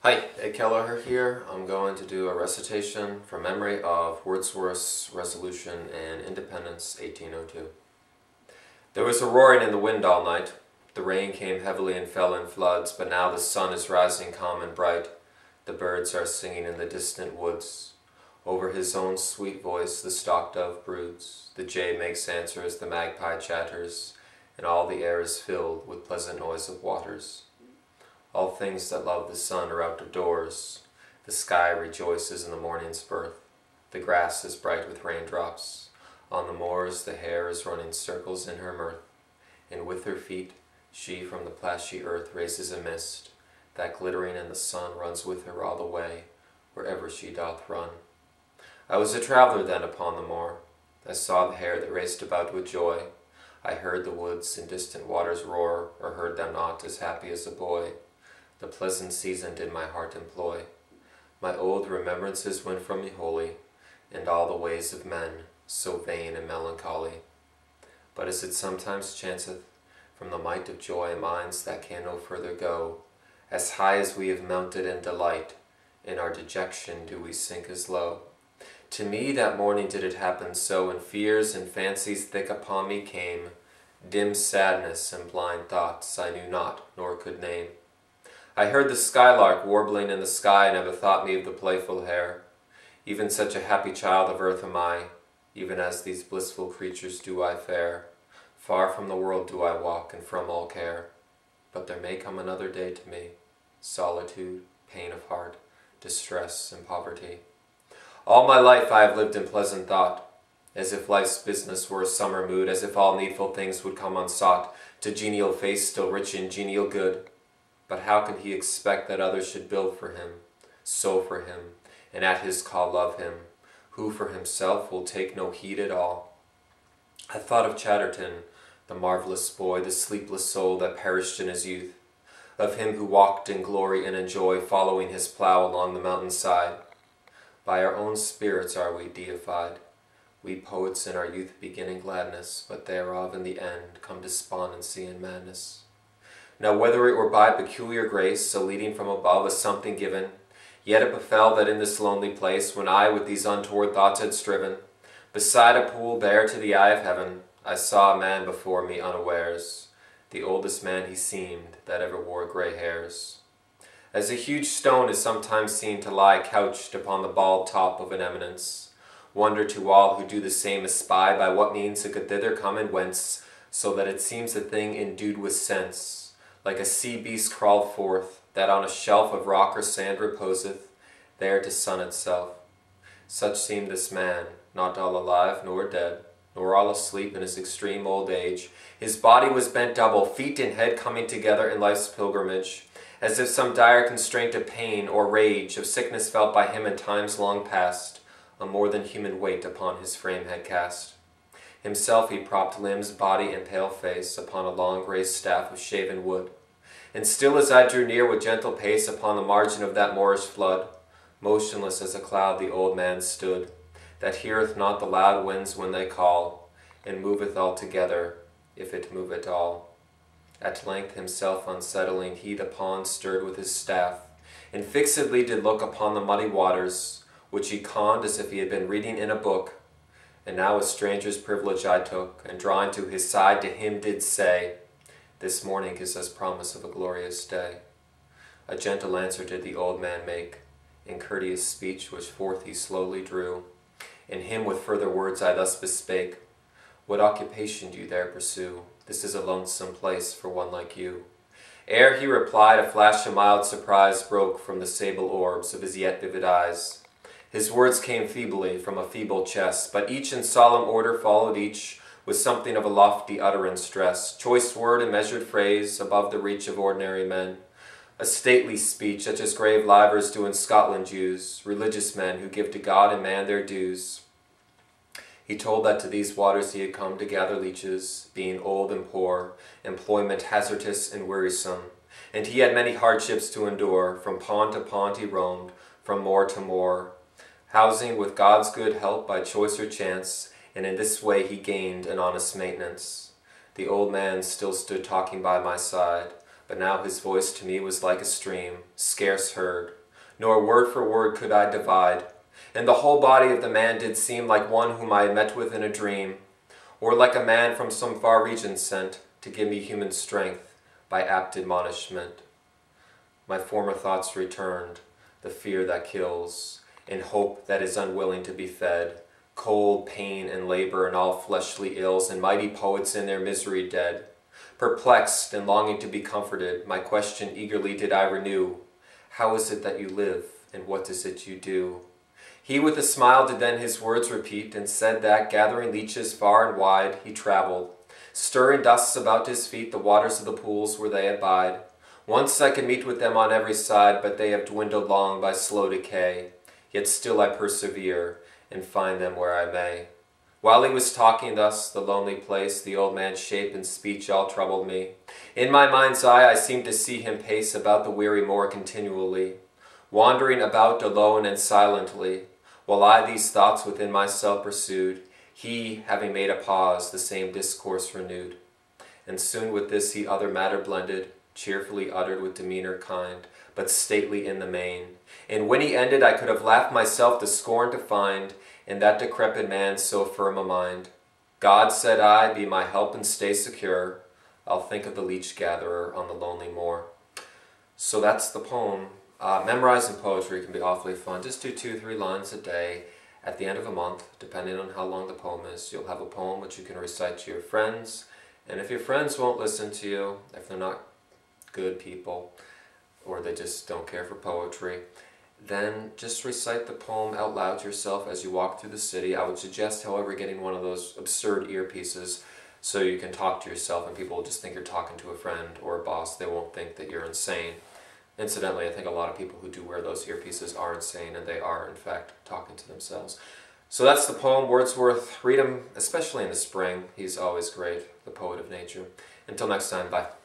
Hi, Ed Kelleher here. I'm going to do a recitation from memory of Wordsworth's Resolution and Independence, 1802. There was a roaring in the wind all night. The rain came heavily and fell in floods, but now the sun is rising calm and bright. The birds are singing in the distant woods. Over his own sweet voice the stock dove broods. The jay makes answer as the magpie chatters, and all the air is filled with pleasant noise of waters. All things that love the sun are out of doors. The sky rejoices in the morning's birth. The grass is bright with raindrops. On the moors the hare is running circles in her mirth. And with her feet she from the plashy earth raises a mist, that glittering in the sun runs with her all the way, wherever she doth run. I was a traveller then upon the moor. I saw the hare that raced about with joy. I heard the woods and distant waters roar, or heard them not, as happy as a boy. The pleasant season did my heart employ. My old remembrances went from me wholly, and all the ways of men, so vain and melancholy. But as it sometimes chanceth, from the might of joy minds that can no further go, as high as we have mounted in delight, in our dejection do we sink as low. To me that morning did it happen so, and fears and fancies thick upon me came, dim sadness and blind thoughts I knew not nor could name. I heard the skylark warbling in the sky, and ever thought me of the playful hare. Even such a happy child of earth am I, even as these blissful creatures do I fare. Far from the world do I walk, and from all care. But there may come another day to me, solitude, pain of heart, distress, and poverty. All my life I have lived in pleasant thought, as if life's business were a summer mood, as if all needful things would come unsought, to genial face still rich in genial good. But how can he expect that others should build for him, sow for him, and at his call love him, who for himself will take no heed at all? I thought of Chatterton, the marvelous boy, the sleepless soul that perished in his youth, of him who walked in glory and in joy, following his plough along the mountainside. By our own spirits are we deified, we poets in our youth beginning gladness, but thereof in the end come despondency and madness. Now whether it were by peculiar grace, a leading from above, a something given, yet it befell that in this lonely place, when I with these untoward thoughts had striven, beside a pool bare to the eye of heaven, I saw a man before me unawares, the oldest man he seemed that ever wore grey hairs. As a huge stone is sometimes seen to lie couched upon the bald top of an eminence, wonder to all who do the same espy by what means it could thither come and whence, so that it seems a thing endued with sense, like a sea beast crawled forth, that on a shelf of rock or sand reposeth, there to sun itself. Such seemed this man, not all alive nor dead, nor all asleep in his extreme old age. His body was bent double, feet and head coming together in life's pilgrimage, as if some dire constraint of pain or rage, of sickness felt by him in times long past, a more than human weight upon his frame had cast. Himself he propped limbs, body, and pale face upon a long grey staff of shaven wood. And still as I drew near with gentle pace upon the margin of that moorish flood, motionless as a cloud the old man stood, that heareth not the loud winds when they call, and moveth altogether, if it move at all. At length himself unsettling, he the pond stirred with his staff, and fixedly did look upon the muddy waters, which he conned as if he had been reading in a book. And now a stranger's privilege I took, and drawing to his side to him did say, This morning gives us promise of a glorious day. A gentle answer did the old man make, in courteous speech which forth he slowly drew. In him with further words I thus bespake, What occupation do you there pursue? This is a lonesome place for one like you. Ere he replied, a flash of mild surprise broke from the sable orbs of his yet vivid eyes. His words came feebly from a feeble chest, but each in solemn order followed each, with something of a lofty utterance dressed, choice word and measured phrase, above the reach of ordinary men. A stately speech, such as grave livers do in Scotland use, religious men who give to God and man their dues. He told that to these waters he had come to gather leeches, being old and poor, employment hazardous and wearisome, and he had many hardships to endure. From pond to pond he roamed, from moor to moor, housing with God's good help by choice or chance, and in this way he gained an honest maintenance. The old man still stood talking by my side, but now his voice to me was like a stream, scarce heard, nor word for word could I divide. And the whole body of the man did seem like one whom I had met with in a dream, or like a man from some far region sent to give me human strength by apt admonishment. My former thoughts returned, the fear that kills, and hope that is unwilling to be fed, cold, pain, and labor, and all fleshly ills, and mighty poets in their misery dead. Perplexed and longing to be comforted, my question eagerly did I renew, how is it that you live, and what is it you do? He with a smile did then his words repeat, and said that, gathering leeches far and wide, he travelled, stirring dusts about his feet the waters of the pools where they abide. Once I could meet with them on every side, but they have dwindled long by slow decay. Yet still I persevere, and find them where I may. While he was talking thus, the lonely place, the old man's shape and speech all troubled me. In my mind's eye I seemed to see him pace about the weary moor continually, wandering about alone and silently, while I these thoughts within myself pursued, he, having made a pause, the same discourse renewed. And soon with this he other matter blended, cheerfully uttered with demeanour kind, but stately in the main. And when he ended, I could have laughed myself to scorn to find in that decrepit man so firm a mind. God, said I, be my help and stay secure. I'll think of the leech-gatherer on the lonely moor. So that's the poem. Memorizing poetry can be awfully fun. Just do 2-3 lines a day. At the end of a month, depending on how long the poem is, you'll have a poem which you can recite to your friends. And if your friends won't listen to you, if they're not good people, or they just don't care for poetry, then just recite the poem out loud to yourself as you walk through the city. I would suggest, however, getting one of those absurd earpieces so you can talk to yourself and people will just think you're talking to a friend or a boss. They won't think that you're insane. Incidentally, I think a lot of people who do wear those earpieces are insane, and they are, in fact, talking to themselves. So that's the poem, Wordsworth. Read him, especially in the spring. He's always great, the poet of nature. Until next time, bye.